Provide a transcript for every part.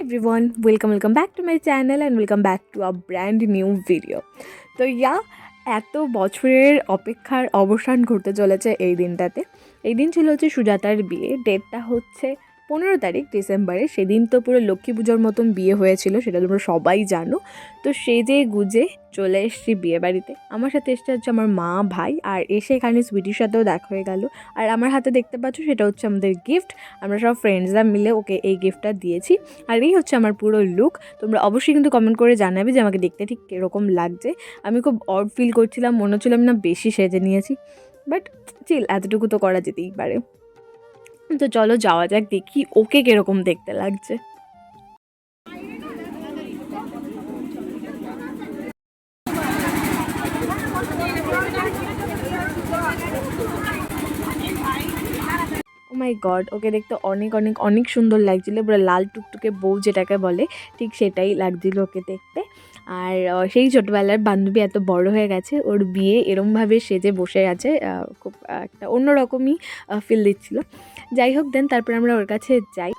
everyone, welcome back to my channel and welcome back to a brand new video. তো এত বছরের অপেক্ষার অবসান ঘটতে চলেছে এই দিনটাতে। এই দিন ছিল হচ্ছে সুজাতার বিয়ে। ডেটটা হচ্ছে 15 তারিখ ডিসেম্বরে। সেদিন তো পুরো লক্ষ্মী পুজোর মতন বিয়ে হয়েছিল, সেটা তোমরা সবাই জানো। তো সেজে গুজে চলে এসেছি বিয়ে বাড়িতে। আমার সাথে এসে হচ্ছে আমার মা, ভাই, আর এসে এখানে সুইটির সাথেও দেখা হয়ে গেল। আর আমার হাতে দেখতে পাচ্ছ সেটা হচ্ছে আমাদের গিফট। আমরা সব ফ্রেন্ডসরা মিলে ওকে এই গিফটটা দিয়েছি। আর এই হচ্ছে আমার পুরো লুক। তোমরা অবশ্যই কিন্তু কমেন্ট করে জানাবে যে আমাকে দেখতে ঠিক কীরকম লাগছে। আমি খুব অড ফিল করছিলাম, মনে হচ্ছিল আমি না বেশি সেজে নিয়েছি, বাট চিল, এতটুকু তো করা যেতেই পারে। তো চলো যাওয়া যাক, দেখি ওকে কীরকম দেখতে লাগছে। ও মাই গড, ওকে দেখতে অনেক অনেক অনেক সুন্দর লাগছিলো। পুরো লাল টুকটুকে বউ যেটাকে বলে, ঠিক সেটাই লাগছিল ওকে দেখতে। আর সেই ছোটোবেলার বান্ধবী এত বড় হয়ে গেছে, ওর বিয়ে এরমভাবে সেজে বসে আছে, খুব একটা অন্যরকমই ফিল দিচ্ছিলো। যাই হোক, দেন তারপর আমরা ওর কাছে যাই।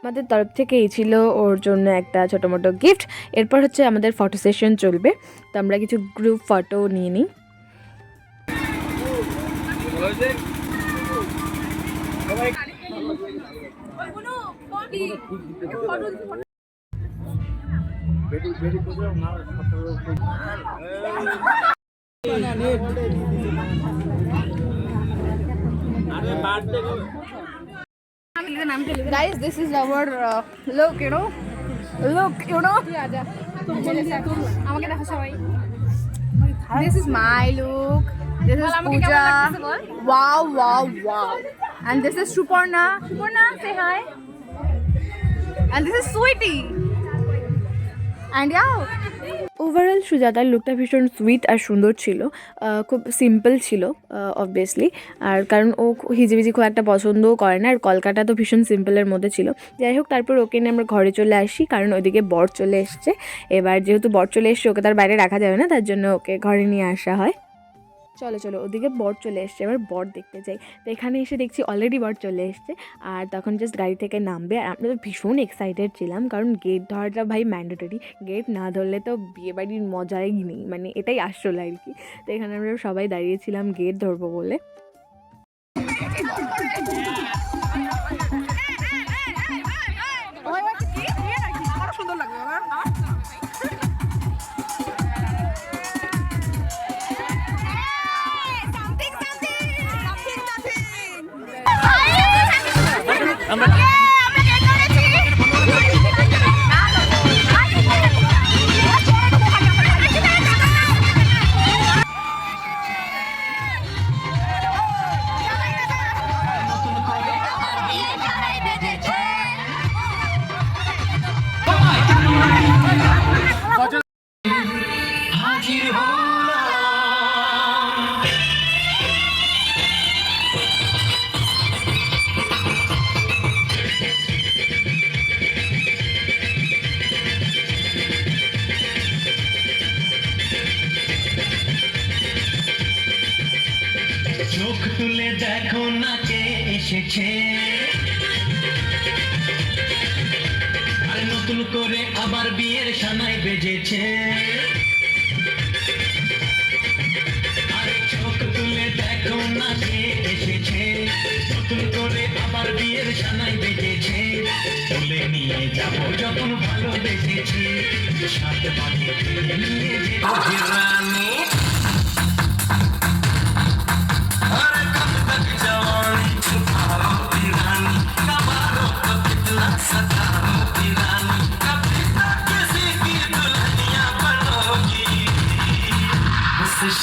আমাদের তরফ থেকে এই ছিল ওর জন্য একটা ছোটো মোটো গিফট। এরপর হচ্ছে আমাদের ফটো সেশন চলবে, তো আমরা কিছু গ্রুপ ফটো নিয়ে নিই। Guys, this is our look, you know. This is my look. This is Pooja. Wow. And this is Suparna. Suparna, say hi. And this is Sweetie. And yeah. Overall সুজাতার লুকটা ভীষণ sweet আর সুন্দর ছিল, খুব simple ছিল obviously. আর কারণ ও হিজিবিজি খুব একটা পছন্দও করে না, আর কলকাতা তো ভীষণ সিম্পলের মধ্যে ছিল। যাই হোক, তারপর ওকে নিয়ে আমরা ঘরে চলে আসি, কারণ ওইদিকে বর চলে এসছে। এবার যেহেতু বর চলে এসছে, ওকে তার বাইরে রাখা যাবে না, তার জন্য ওকে ঘরে নিয়ে আসা হয়। চলো ওদিকে বর চলে এসছে, এবার বর দেখতে যাই। তো এখানে এসে দেখছি অলরেডি বর চলে এসছে, আর তখন জাস্ট গাড়ি থেকে নামবে। আর আমরা তো ভীষণ এক্সাইটেড ছিলাম, কারণ গেট ধরাটা ভাই ম্যান্ডেটরি। গেট না ধরলে তো বিয়েবাড়ির মজাই নেই, মানে এটাই আসল আর কি। তো এখানে আমরা সবাই দাঁড়িয়েছিলাম গেট ধরবো বলে। সুন্দর লাগবে। চোখ তুলে দেখো না কে এসেছে, আর নতুন করে আবার বিয়ের সানাই বেজেছে। আরে চোখ তুলে দেখো না কে এসেছে, নতুন করে আবার বিয়ের সানাই বেজেছে। তুলে নিয়ে যাবো যখন ভালোবেসেছি, সাথে বাকি নিয়ে যে রানী।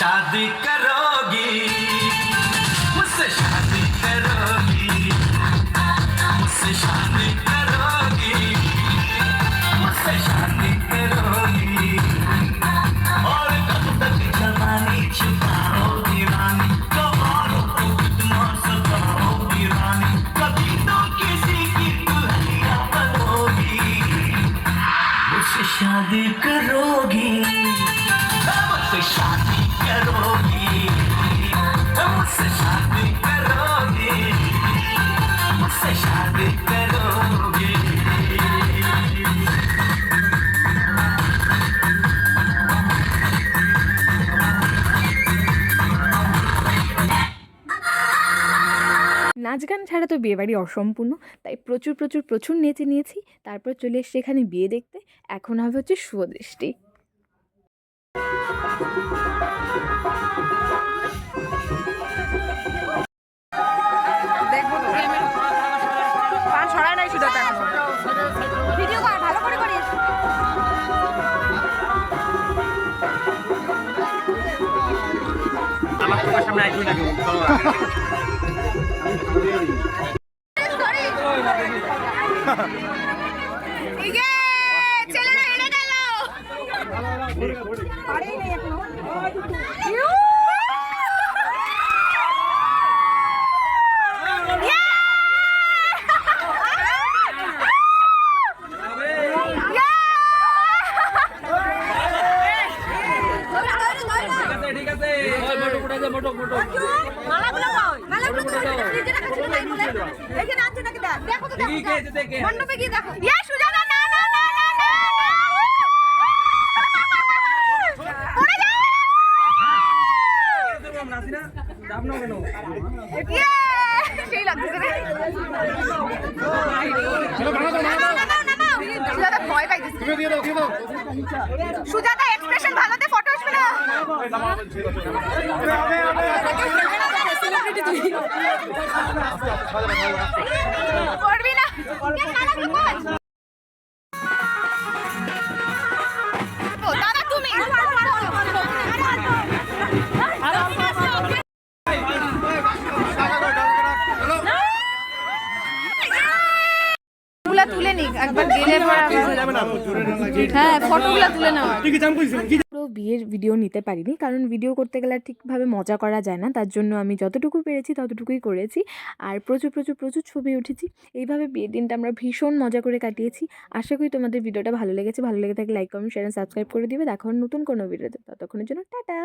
शादी करोगी मुझसे शादी करोगी मुझसे शादी करोगी मुझसे शादी करोगी और कब तक जवानी छुपाओगी रानी कब औरों को कितना सताओगी रानी कभी तो किसी की दुल्हनिया बनोगी मुझसे शादी करोगी मुझसे शादी करोगी मुझसे शादी करोगी मुझसे शादी करोगी নাচ গান ছাড়া তো বিয়েবাড়ি অসম্পূর্ণ, তাই প্রচুর প্রচুর প্রচুর নেচে নিয়েছি। তারপর চলে এসছি এখানে বিয়ে দেখতে। এখন হবে হচ্ছে শুভদৃষ্টি। দেখবো পান ছড়ায় নাই শুধু ভিডিও কর ভালো করে করিস। আমার তোমার সামনে আইসি নাকি ছেলেরা হেরে গেল। ঠিক আছে মালাগুলো কই? মালাগুলো তো ফ্রিজে রাখা ছিল তাই বলে। এখানে আছে নাকি দেখ। দেখো তো দেখো। মণ্ডপে গিয়ে দেখো। ইয়া সুজানা না না না না না। পড়ে যা। নাসিনা যাব না কেন ইয়ে! সেই লাগছে রে। সুজাতা ভয় পাইতেছে। সুজাতা এক্সপ্রেশন ভালোতে ফটো আসবে না। করবি না। দাদা তুমি তুলে নি একবার গেলে হ্যাঁ ফটোগুলো তুলে নেওয়া। পুরো বিয়ের ভিডিও নিতে পারিনি, কারণ ভিডিও করতে গেলে আর ঠিকভাবে মজা করা যায় না। তার জন্য আমি যতটুকু পেরেছি ততটুকুই করেছি, আর প্রচুর প্রচুর প্রচুর ছবি উঠেছি। এইভাবে বিয়ের দিনটা আমরা ভীষণ মজা করে কাটিয়েছি। আশা করি তোমাদের ভিডিওটা ভালো লেগেছে। ভালো লেগে থাকলে লাইক কমেন্ট শেয়ার সাবস্ক্রাইব করে দিবে। দেখো নতুন কোনো ভিডিওতে, ততক্ষণের জন্য টাটা।